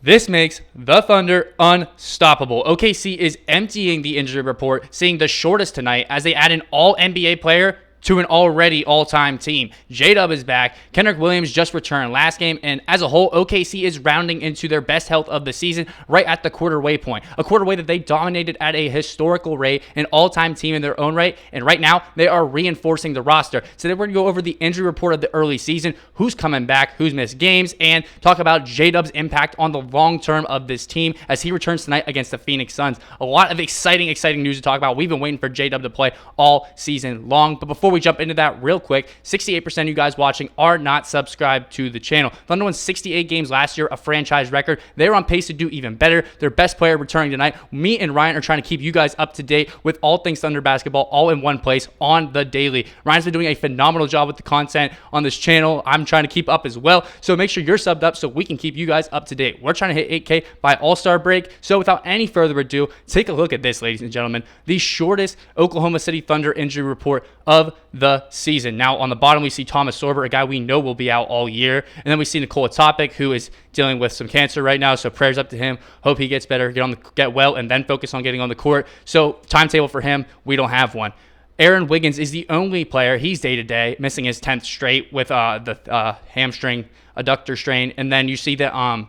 This makes the Thunder unstoppable. OKC is emptying the injury report, seeing the shortest tonight as they add an all-NBA player to an already all-time team. JDub is back. Kenrich Williams just returned last game, and as a whole, OKC is rounding into their best health of the season right at the quarter-way point. A quarter-way that they dominated at a historical rate, an all-time team in their own right, and right now, they are reinforcing the roster. Today, we're going to go over the injury report of the early season, who's coming back, who's missed games, and talk about JDub's impact on the long term of this team as he returns tonight against the Phoenix Suns. A lot of exciting news to talk about. We've been waiting for JDub to play all season long, but before we jump into that real quick, 68% of you guys watching are not subscribed to the channel. Thunder won 68 games last year, a franchise record. They're on pace to do even better. Their best player returning tonight. Me and Ryan are trying to keep you guys up to date with all things Thunder basketball, all in one place on the daily. Ryan's been doing a phenomenal job with the content on this channel. I'm trying to keep up as well, so make sure you're subbed up so we can keep you guys up to date. We're trying to hit 8K by All-Star break, so without any further ado, take a look at this, ladies and gentlemen. The shortest Oklahoma City Thunder injury report of the season. Now, on the bottom, we see Thomas Sorber, a guy we know will be out all year. And then we see Nikola Topic, who is dealing with some cancer right now, so prayers up to him. Hope he gets better, get well, and then focus on getting on the court. So, timetable for him, we don't have one. Aaron Wiggins is the only player. He's day-to-day, missing his 10th straight with the hamstring adductor strain. And then you see that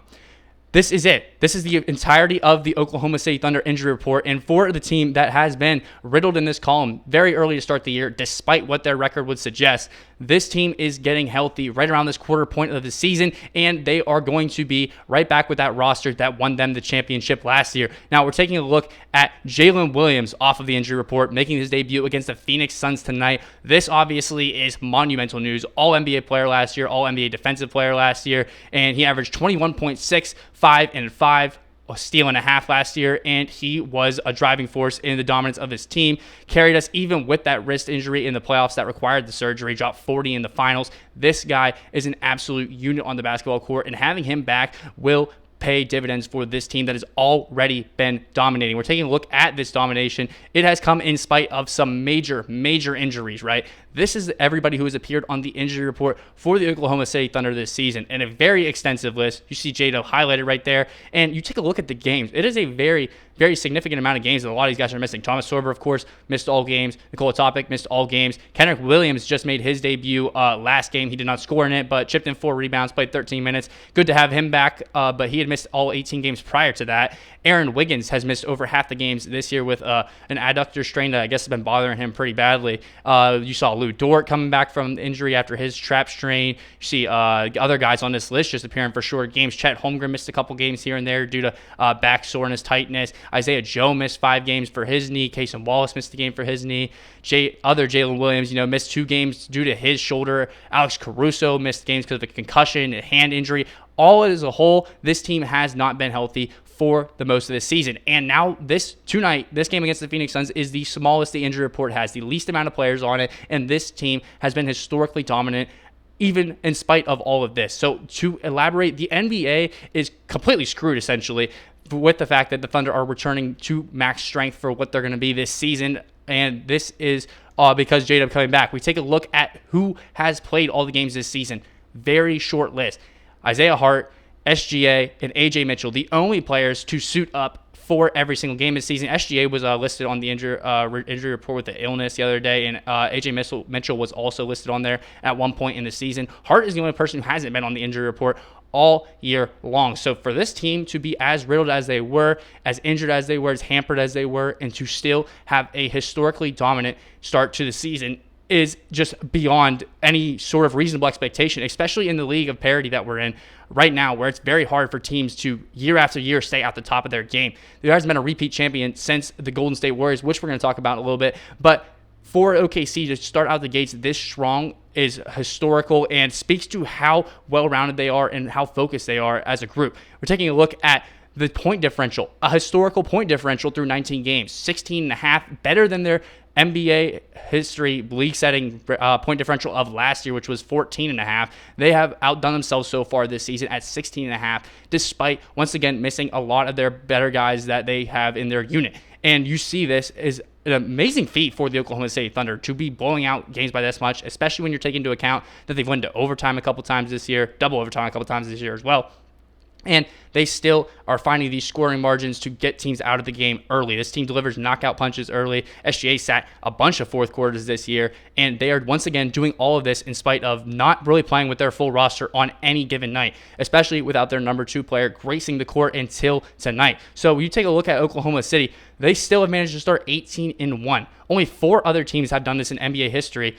this is it. This is the entirety of the Oklahoma City Thunder injury report. And for the team that has been riddled in this column very early to start the year, despite what their record would suggest, this team is getting healthy right around this quarter point of the season, and they are going to be right back with that roster that won them the championship last year. Now, we're taking a look at Jalen Williams off of the injury report, making his debut against the Phoenix Suns tonight. This obviously is monumental news. All-NBA player last year, All-NBA defensive player last year, and he averaged 21.6, 5 and 5, a steal and a half last year, and he was a driving force in the dominance of his team. Carried us even with that wrist injury in the playoffs that required the surgery, dropped 40 in the finals. This guy is an absolute unit on the basketball court, and having him back will pay dividends for this team that has already been dominating. We're taking a look at this domination. It has come in spite of some major injuries, right? This is everybody who has appeared on the injury report for the Oklahoma City Thunder this season, and a very extensive list. You see JDub highlighted right there, and you take a look at the games. It is a very significant amount of games that a lot of these guys are missing. Thomas Sorber, of course, missed all games. Nikola Topic missed all games. Kenrich Williams just made his debut last game. He did not score in it, but chipped in 4 rebounds, played 13 minutes. Good to have him back, but he had missed all 18 games prior to that. Aaron Wiggins has missed over half the games this year with an adductor strain that I guess has been bothering him pretty badly. You saw Lu Dort coming back from injury after his trap strain. You see other guys on this list just appearing for short games. Chet Holmgren missed a couple games here and there due to back soreness, tightness. Isaiah Joe missed 5 games for his knee. Cason Wallace missed a game for his knee. Jalen Williams, missed 2 games due to his shoulder. Alex Caruso missed games because of a concussion, a hand injury. All as a whole, this team has not been healthy for the most of this season. And now this game against the Phoenix Suns is the smallest the injury report has, the least amount of players on it, and this team has been historically dominant even in spite of all of this. So to elaborate, the NBA is completely screwed essentially with the fact that the Thunder are returning to max strength for what they're going to be this season, and this is because JDub coming back. We take a look at who has played all the games this season. Very short list. Isaiah Hart, SGA, and Ajay Mitchell, the only players to suit up for every single game this season. SGA was listed on the injury report with the illness the other day, and Ajay Mitchell was also listed on there at one point in the season. Hart is the only person who hasn't been on the injury report all year long. So for this team to be as riddled as they were, as injured as they were, as hampered as they were, and to still have a historically dominant start to the season is just beyond any sort of reasonable expectation, especially in the league of parity that we're in right now, where it's very hard for teams to year after year stay at the top of their game. There hasn't been a repeat champion since the Golden State Warriors, which we're going to talk about in a little bit. But for OKC to start out the gates this strong is historical and speaks to how well-rounded they are and how focused they are as a group. We're taking a look at the point differential, a historical point differential through 19 games, 16.5, better than their NBA history league-setting point differential of last year, which was 14.5. They have outdone themselves so far this season at 16.5, despite, once again, missing a lot of their better guys that they have in their unit. And you see this is an amazing feat for the Oklahoma City Thunder to be blowing out games by this much, especially when you're taking into account that they've went to overtime a couple times this year, double overtime a couple times this year as well. And they still are finding these scoring margins to get teams out of the game early. This team delivers knockout punches early. SGA sat a bunch of fourth quarters this year, and they are once again doing all of this in spite of not really playing with their full roster on any given night, especially without their number 2 player gracing the court until tonight. So you take a look at Oklahoma City, they still have managed to start 18-1. Only 4 other teams have done this in NBA history.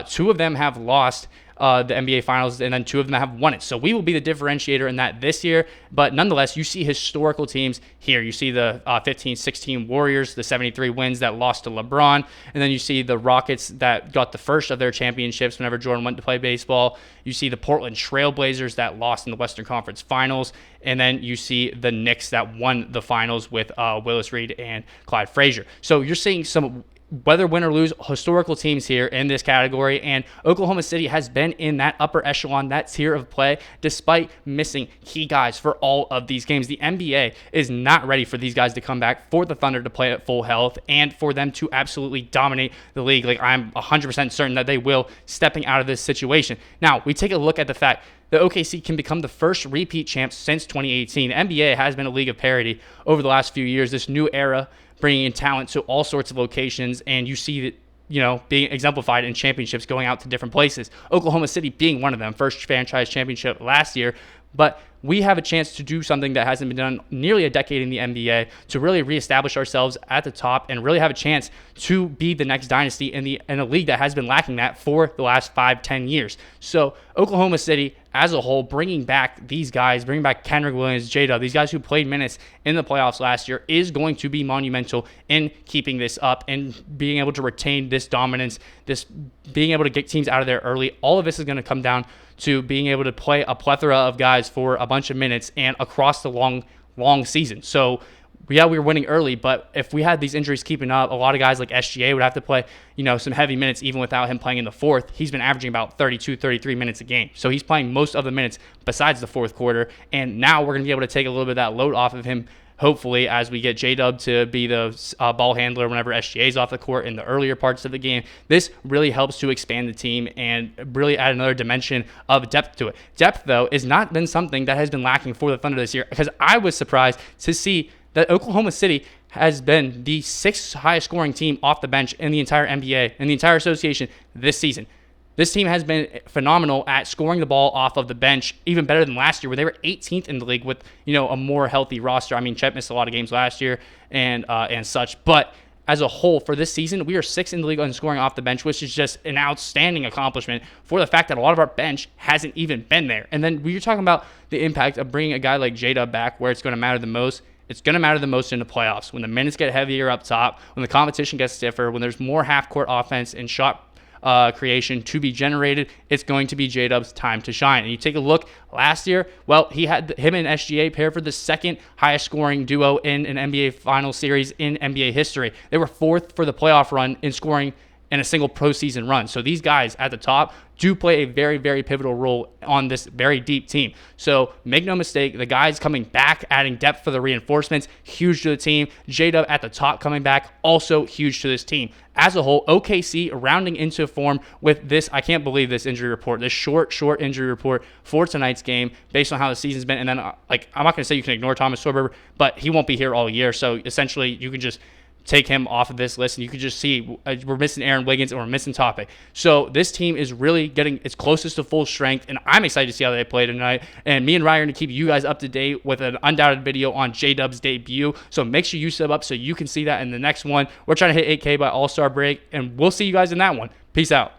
2 of them have lost the NBA Finals, and then 2 of them have won it. So we will be the differentiator in that this year. But nonetheless, you see historical teams here. You see the 15-16 Warriors, the 73 wins that lost to LeBron, and then you see the Rockets that got the first of their championships whenever Jordan went to play baseball. You see the Portland Trail Blazers that lost in the Western Conference Finals, and then you see the Knicks that won the finals with Willis Reed and Clyde Frazier. So you're seeing some, whether win or lose, historical teams here in this category, and Oklahoma City has been in that upper echelon, that tier of play, despite missing key guys for all of these games. The NBA is not ready for these guys to come back, for the Thunder to play at full health, and for them to absolutely dominate the league. Like, I'm 100% certain that they will, stepping out of this situation. Now, we take a look at the fact that OKC can become the first repeat champs since 2018. The NBA has been a league of parity over the last few years, this new era, bringing in talent to all sorts of locations, and you see that, being exemplified in championships going out to different places. Oklahoma City being one of them, first franchise championship last year. But we have a chance to do something that hasn't been done nearly a decade in the NBA, to really reestablish ourselves at the top and really have a chance to be the next dynasty in a league that has been lacking that for the last 5-10 years. So Oklahoma City as a whole, bringing back these guys, bringing back Kenrich Williams, JDub, these guys who played minutes in the playoffs last year, is going to be monumental in keeping this up and being able to retain this dominance, this being able to get teams out of there early. All of this is going to come down to being able to play a plethora of guys for a bunch of minutes and across the long season. So yeah, we were winning early, but if we had these injuries keeping up, a lot of guys like SGA would have to play, some heavy minutes even without him playing in the fourth. He's been averaging about 32, 33 minutes a game. So he's playing most of the minutes besides the fourth quarter. And now we're going to be able to take a little bit of that load off of him, hopefully, as we get JDub to be the ball handler whenever SGA is off the court in the earlier parts of the game. This really helps to expand the team and really add another dimension of depth to it. Depth, though, has not been something that has been lacking for the Thunder this year, because I was surprised to see that Oklahoma City has been the 6th highest scoring team off the bench in the entire NBA and the entire association this season. This team has been phenomenal at scoring the ball off of the bench, even better than last year, where they were 18th in the league with, a more healthy roster. I mean, Chet missed a lot of games last year and such, but as a whole, for this season, we are 6th in the league on scoring off the bench, which is just an outstanding accomplishment for the fact that a lot of our bench hasn't even been there. And then we're talking about the impact of bringing a guy like JDub back, where it's going to matter the most. It's going to matter the most in the playoffs, when the minutes get heavier up top, when the competition gets stiffer, when there's more half-court offense and shot creation to be generated. It's going to be JDub's time to shine. And you take a look last year, well, him and SGA paired for the 2nd highest scoring duo in an NBA Finals series in NBA history. They were 4th for the playoff run in scoring in a single postseason run. So these guys at the top do play a very, very pivotal role on this very deep team. So make no mistake, the guys coming back, adding depth for the reinforcements, huge to the team. JDub at the top coming back, also huge to this team. As a whole, OKC rounding into form with this, I can't believe this injury report, this short injury report for tonight's game based on how the season's been. And then, I'm not going to say you can ignore Thomas Sorber, but he won't be here all year. So essentially, you can just take him off of this list, and you can just see we're missing Aaron Wiggins and we're missing Topic. So this team is really getting its closest to full strength, and I'm excited to see how they play tonight. And me and Ryan are going to keep you guys up to date with an undoubted video on JDub's debut. So make sure you sub up so you can see that in the next one. We're trying to hit 8K by All-Star break, and we'll see you guys in that one. Peace out.